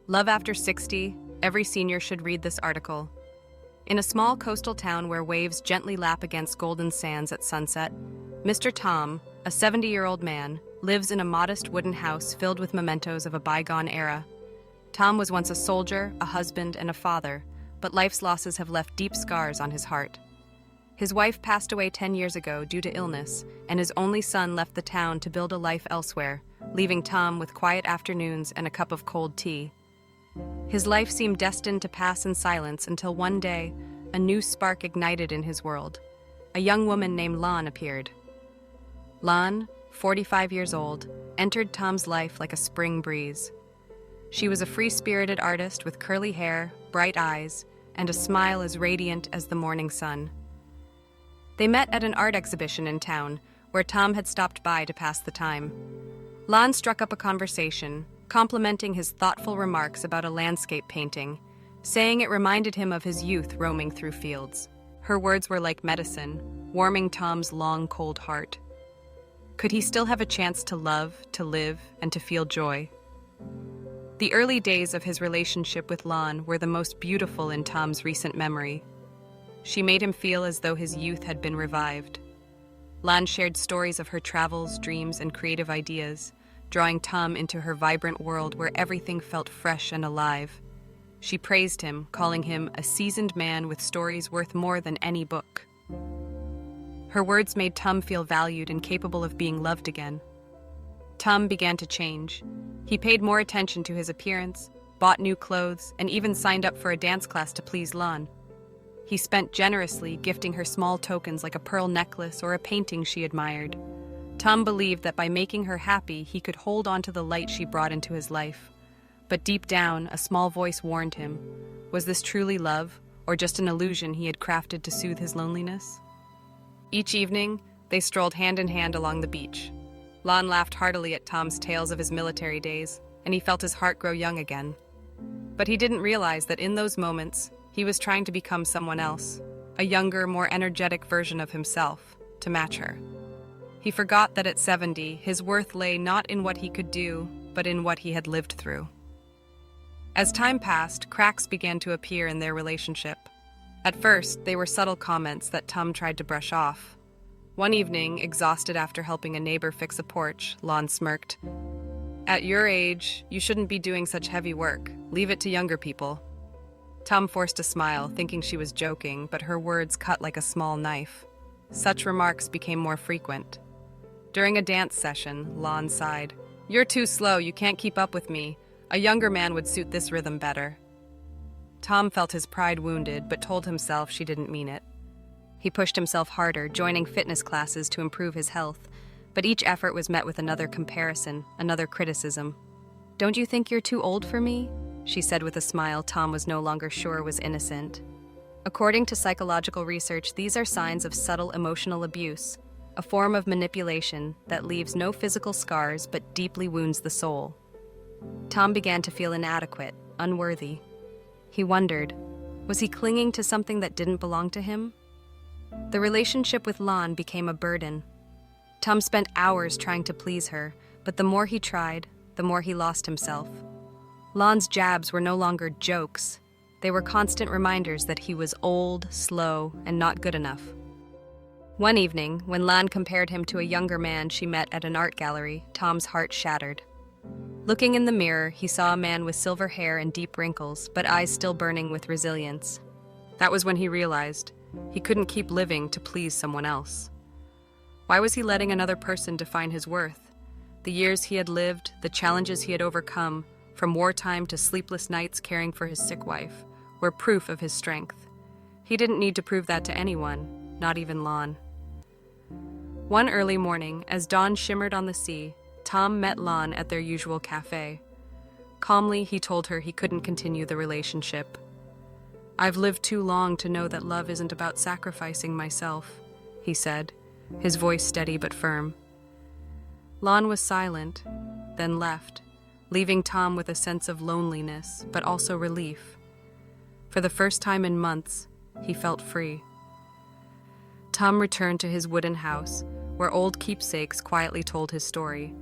Love After 60, every senior should read this article. In a small coastal town where waves gently lap against golden sands at sunset, Mr. Tom, a 70-year-old man, lives in a modest wooden house filled with mementos of a bygone era. Tom was once a soldier, a husband, and a father, but life's losses have left deep scars on his heart. His wife passed away 10 years ago due to illness, and his only son left the town to build a life elsewhere, leaving Tom with quiet afternoons and a cup of cold tea. His life seemed destined to pass in silence until one day, a new spark ignited in his world. A young woman named Lon appeared. Lon, 45 years old, entered Tom's life like a spring breeze. She was a free-spirited artist with curly hair, bright eyes, and a smile as radiant as the morning sun. They met at an art exhibition in town, where Tom had stopped by to pass the time. Lon struck up a conversation, complimenting his thoughtful remarks about a landscape painting, saying it reminded him of his youth roaming through fields. Her words were like medicine, warming Tom's long, cold heart. Could he still have a chance to love, to live, and to feel joy? The early days of his relationship with Lon were the most beautiful in Tom's recent memory. She made him feel as though his youth had been revived. Lon shared stories of her travels, dreams, and creative ideas, drawing Tom into her vibrant world where everything felt fresh and alive. She praised him, calling him a seasoned man with stories worth more than any book. Her words made Tom feel valued and capable of being loved again. Tom began to change. He paid more attention to his appearance, bought new clothes, and even signed up for a dance class to please Lon. He spent generously, gifting her small tokens like a pearl necklace or a painting she admired. Tom believed that by making her happy, he could hold on to the light she brought into his life. But deep down, a small voice warned him. Was this truly love, or just an illusion he had crafted to soothe his loneliness? Each evening, they strolled hand in hand along the beach. Lon laughed heartily at Tom's tales of his military days, and he felt his heart grow young again. But he didn't realize that in those moments, he was trying to become someone else, a younger, more energetic version of himself, to match her. He forgot that at 70, his worth lay not in what he could do, but in what he had lived through. As time passed, cracks began to appear in their relationship. At first, they were subtle comments that Tom tried to brush off. One evening, exhausted after helping a neighbor fix a porch, Lon smirked. "At your age, you shouldn't be doing such heavy work. Leave it to younger people." Tom forced a smile, thinking she was joking, but her words cut like a small knife. Such remarks became more frequent. During a dance session, Lon sighed. "You're too slow, you can't keep up with me. A younger man would suit this rhythm better." Tom felt his pride wounded, but told himself she didn't mean it. He pushed himself harder, joining fitness classes to improve his health, but each effort was met with another comparison, another criticism. "Don't you think you're too old for me?" she said with a smile Tom was no longer sure was innocent. According to psychological research, these are signs of subtle emotional abuse, a form of manipulation that leaves no physical scars but deeply wounds the soul. Tom began to feel inadequate, unworthy. He wondered, was he clinging to something that didn't belong to him? The relationship with Lon became a burden. Tom spent hours trying to please her, but the more he tried, the more he lost himself. Lon's jabs were no longer jokes. They were constant reminders that he was old, slow, and not good enough. One evening, when Lon compared him to a younger man she met at an art gallery, Tom's heart shattered. Looking in the mirror, he saw a man with silver hair and deep wrinkles, but eyes still burning with resilience. That was when he realized he couldn't keep living to please someone else. Why was he letting another person define his worth? The years he had lived, the challenges he had overcome, from wartime to sleepless nights caring for his sick wife, were proof of his strength. He didn't need to prove that to anyone, not even Lon. One early morning, as dawn shimmered on the sea, Tom met Lon at their usual cafe. Calmly, he told her he couldn't continue the relationship. "I've lived too long to know that love isn't about sacrificing myself," he said, his voice steady but firm. Lon was silent, then left, leaving Tom with a sense of loneliness, but also relief. For the first time in months, he felt free. Tom returned to his wooden house, where old keepsakes quietly told his story.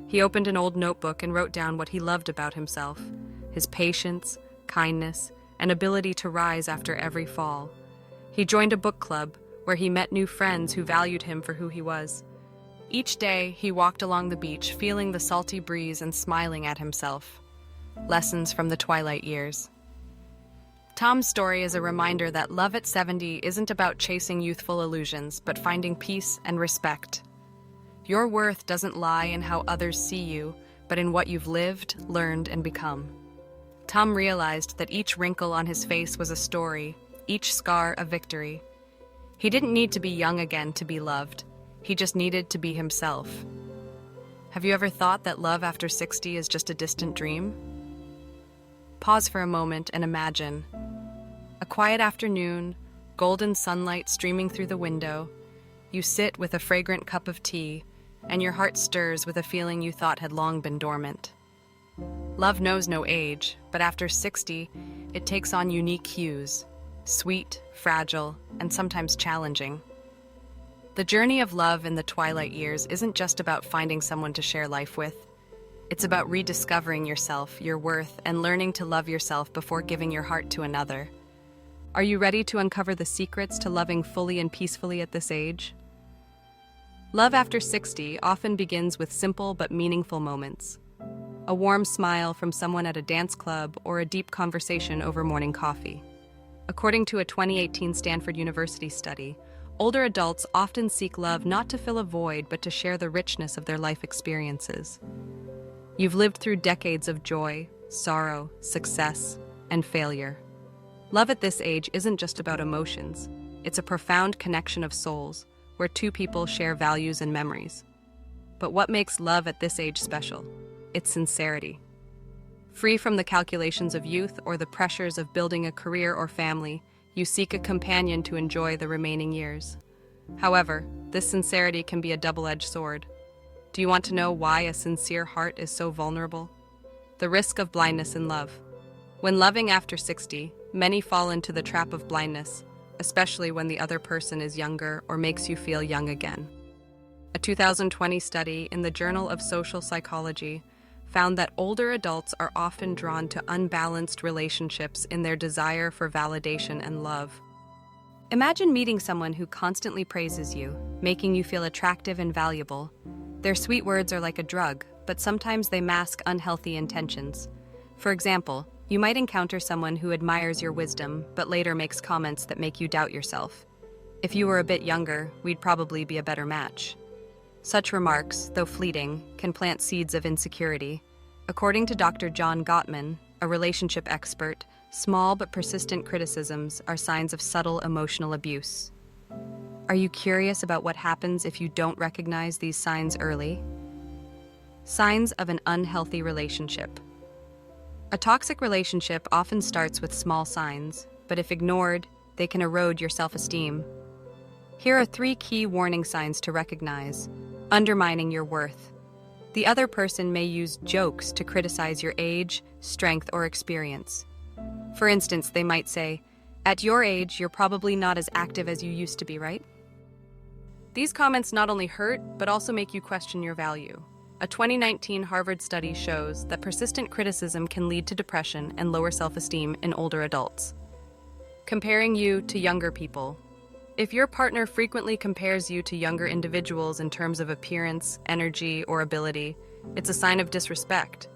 He opened an old notebook and wrote down what he loved about himself, his patience, kindness, and ability to rise after every fall. He joined a book club where he met new friends who valued him for who he was. Each day, he walked along the beach, feeling the salty breeze and smiling at himself. Lessons from the twilight years. Tom's story is a reminder that love at 70 isn't about chasing youthful illusions, but finding peace and respect. Your worth doesn't lie in how others see you, but in what you've lived, learned, and become. Tom realized that each wrinkle on his face was a story, each scar a victory. He didn't need to be young again to be loved. He just needed to be himself. Have you ever thought that love after 60 is just a distant dream? Pause for a moment and imagine. A quiet afternoon, golden sunlight streaming through the window. You sit with a fragrant cup of tea, and your heart stirs with a feeling you thought had long been dormant. Love knows no age, but after 60, it takes on unique hues. Sweet, fragile, and sometimes challenging. The journey of love in the twilight years isn't just about finding someone to share life with. It's about rediscovering yourself, your worth, and learning to love yourself before giving your heart to another. Are you ready to uncover the secrets to loving fully and peacefully at this age? Love after 60 often begins with simple but meaningful moments. A warm smile from someone at a dance club or a deep conversation over morning coffee. According to a 2018 Stanford University study, older adults often seek love not to fill a void but to share the richness of their life experiences. You've lived through decades of joy, sorrow, success, and failure. Love at this age isn't just about emotions. It's a profound connection of souls, where two people share values and memories. But what makes love at this age special? It's sincerity. Free from the calculations of youth or the pressures of building a career or family, you seek a companion to enjoy the remaining years. However, this sincerity can be a double-edged sword. Do you want to know why a sincere heart is so vulnerable? The risk of blindness in love. When loving after 60, many fall into the trap of blindness, especially when the other person is younger or makes you feel young again. A 2020 study in the Journal of Social Psychology found that older adults are often drawn to unbalanced relationships in their desire for validation and love. Imagine meeting someone who constantly praises you, making you feel attractive and valuable. Their sweet words are like a drug, but sometimes they mask unhealthy intentions. For example, you might encounter someone who admires your wisdom, but later makes comments that make you doubt yourself. If you were a bit younger, we'd probably be a better match. Such remarks, though fleeting, can plant seeds of insecurity. According to Dr. John Gottman, a relationship expert, small but persistent criticisms are signs of subtle emotional abuse. Are you curious about what happens if you don't recognize these signs early? Signs of an unhealthy relationship. A toxic relationship often starts with small signs, but if ignored, they can erode your self-esteem. Here are 3 key warning signs to recognize. Undermining your worth. The other person may use jokes to criticize your age, strength, or experience. For instance, they might say, "At your age, you're probably not as active as you used to be, right?" These comments not only hurt, but also make you question your value. A 2019 Harvard study shows that persistent criticism can lead to depression and lower self-esteem in older adults. Comparing you to younger people. If your partner frequently compares you to younger individuals in terms of appearance, energy, or ability, it's a sign of disrespect.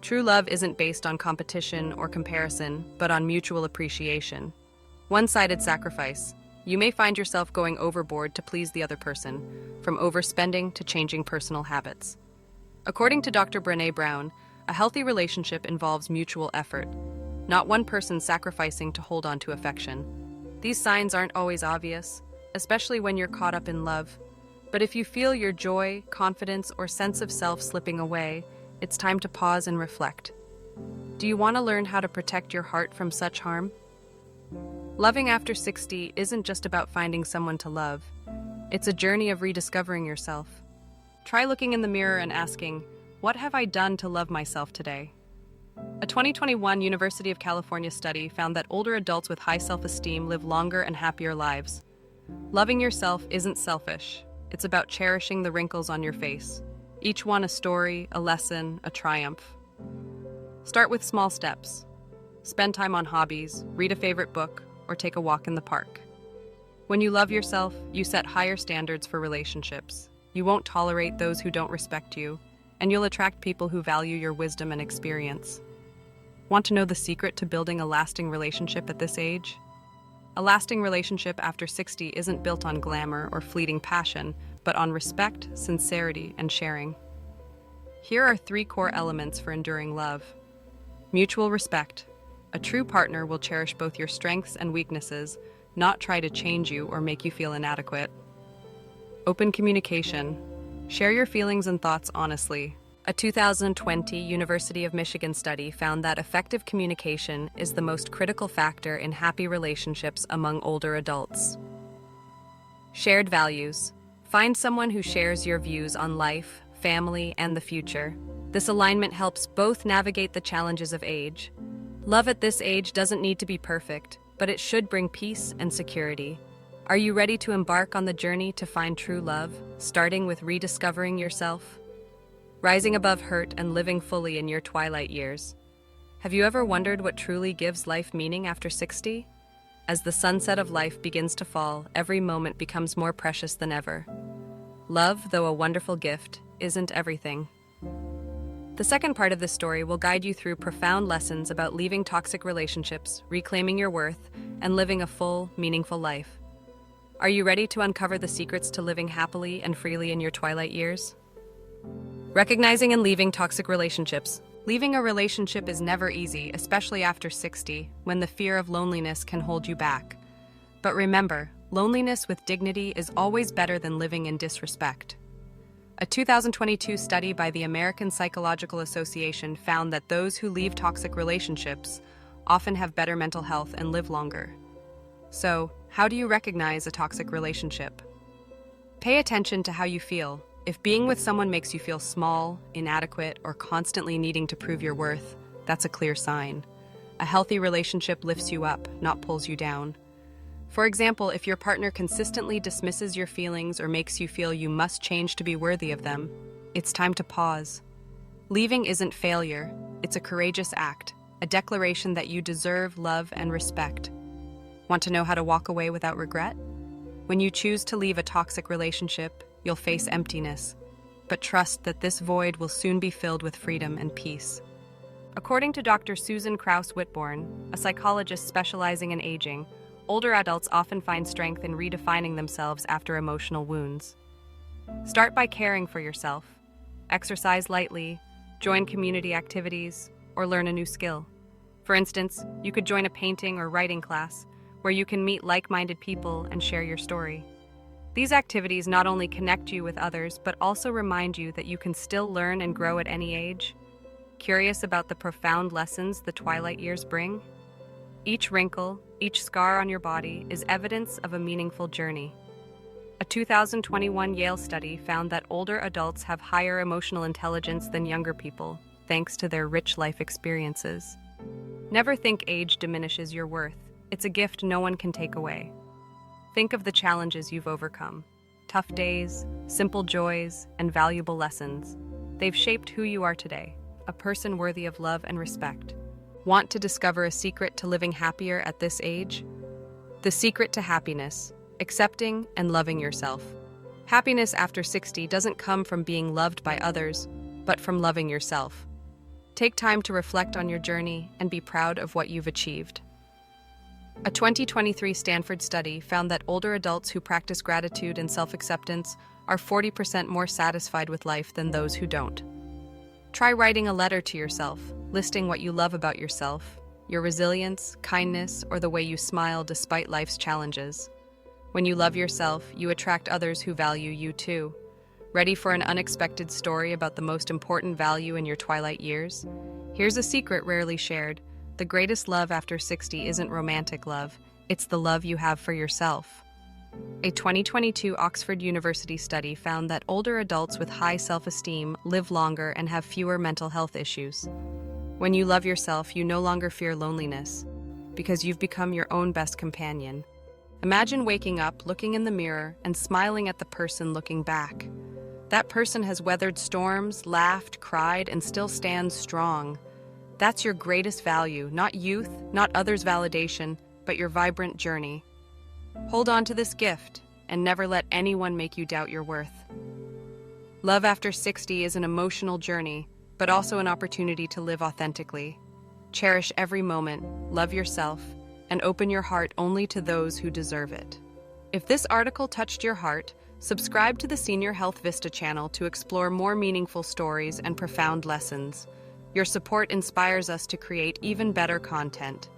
True love isn't based on competition or comparison, but on mutual appreciation. One-sided sacrifice. You may find yourself going overboard to please the other person, from overspending to changing personal habits. According to Dr. Brené Brown, a healthy relationship involves mutual effort, not one person sacrificing to hold on to affection. These signs aren't always obvious, especially when you're caught up in love. But if you feel your joy, confidence, or sense of self slipping away, it's time to pause and reflect. Do you want to learn how to protect your heart from such harm? Loving after 60 isn't just about finding someone to love. It's a journey of rediscovering yourself. Try looking in the mirror and asking, "What have I done to love myself today?" A 2021 University of California study found that older adults with high self-esteem live longer and happier lives. Loving yourself isn't selfish. It's about cherishing the wrinkles on your face. Each one a story, a lesson, a triumph. Start with small steps. Spend time on hobbies, read a favorite book, or take a walk in the park. When you love yourself, you set higher standards for relationships. You won't tolerate those who don't respect you, and you'll attract people who value your wisdom and experience. Want to know the secret to building a lasting relationship at this age? A lasting relationship after 60 isn't built on glamour or fleeting passion, but on respect, sincerity, and sharing. Here are 3 core elements for enduring love. Mutual respect. A true partner will cherish both your strengths and weaknesses, not try to change you or make you feel inadequate. Open communication. Share your feelings and thoughts honestly. A 2020 University of Michigan study found that effective communication is the most critical factor in happy relationships among older adults. Shared values. Find someone who shares your views on life, family, and the future. This alignment helps both navigate the challenges of age. Love at this age doesn't need to be perfect, but it should bring peace and security. Are you ready to embark on the journey to find true love, starting with rediscovering yourself? Rising above hurt and living fully in your twilight years. Have you ever wondered what truly gives life meaning after 60? As the sunset of life begins to fall, every moment becomes more precious than ever. Love, though a wonderful gift, isn't everything. The second part of this story will guide you through profound lessons about leaving toxic relationships, reclaiming your worth, and living a full, meaningful life. Are you ready to uncover the secrets to living happily and freely in your twilight years? Recognizing and leaving toxic relationships. Leaving a relationship is never easy, especially after 60, when the fear of loneliness can hold you back. But remember, loneliness with dignity is always better than living in disrespect. A 2022 study by the American Psychological Association found that those who leave toxic relationships often have better mental health and live longer. So, how do you recognize a toxic relationship? Pay attention to how you feel. If being with someone makes you feel small, inadequate, or constantly needing to prove your worth, that's a clear sign. A healthy relationship lifts you up, not pulls you down. For example, if your partner consistently dismisses your feelings or makes you feel you must change to be worthy of them, it's time to pause. Leaving isn't failure, it's a courageous act, a declaration that you deserve love and respect. Want to know how to walk away without regret? When you choose to leave a toxic relationship, you'll face emptiness, but trust that this void will soon be filled with freedom and peace. According to Dr. Susan Krauss Whitborn, a psychologist specializing in aging, older adults often find strength in redefining themselves after emotional wounds. Start by caring for yourself. Exercise lightly, join community activities, or learn a new skill. For instance, you could join a painting or writing class where you can meet like-minded people and share your story. These activities not only connect you with others, but also remind you that you can still learn and grow at any age. Curious about the profound lessons the twilight years bring? Each wrinkle, each scar on your body is evidence of a meaningful journey. A 2021 Yale study found that older adults have higher emotional intelligence than younger people, thanks to their rich life experiences. Never think age diminishes your worth. It's a gift no one can take away. Think of the challenges you've overcome. Tough days, simple joys, and valuable lessons. They've shaped who you are today, a person worthy of love and respect. Want to discover a secret to living happier at this age? The secret to happiness: accepting and loving yourself. Happiness after 60 doesn't come from being loved by others, but from loving yourself. Take time to reflect on your journey and be proud of what you've achieved. A 2023 Stanford study found that older adults who practice gratitude and self-acceptance are 40% more satisfied with life than those who don't. Try writing a letter to yourself, listing what you love about yourself, your resilience, kindness, or the way you smile despite life's challenges. When you love yourself, you attract others who value you too. Ready for an unexpected story about the most important value in your twilight years? Here's a secret rarely shared. The greatest love after 60 isn't romantic love, it's the love you have for yourself. A 2022 Oxford University study found that older adults with high self-esteem live longer and have fewer mental health issues. When you love yourself, you no longer fear loneliness, because you've become your own best companion. Imagine waking up, looking in the mirror, and smiling at the person looking back. That person has weathered storms, laughed, cried, and still stands strong. That's your greatest value, not youth, not others' validation, but your vibrant journey. Hold on to this gift and never let anyone make you doubt your worth. Love after 60 is an emotional journey, but also an opportunity to live authentically. Cherish every moment, love yourself, and open your heart only to those who deserve it. If this article touched your heart, subscribe to the Senior Health Vista channel to explore more meaningful stories and profound lessons. Your support inspires us to create even better content.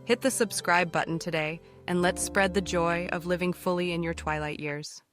Hit the subscribe button today, and let's spread the joy of living fully in your twilight years.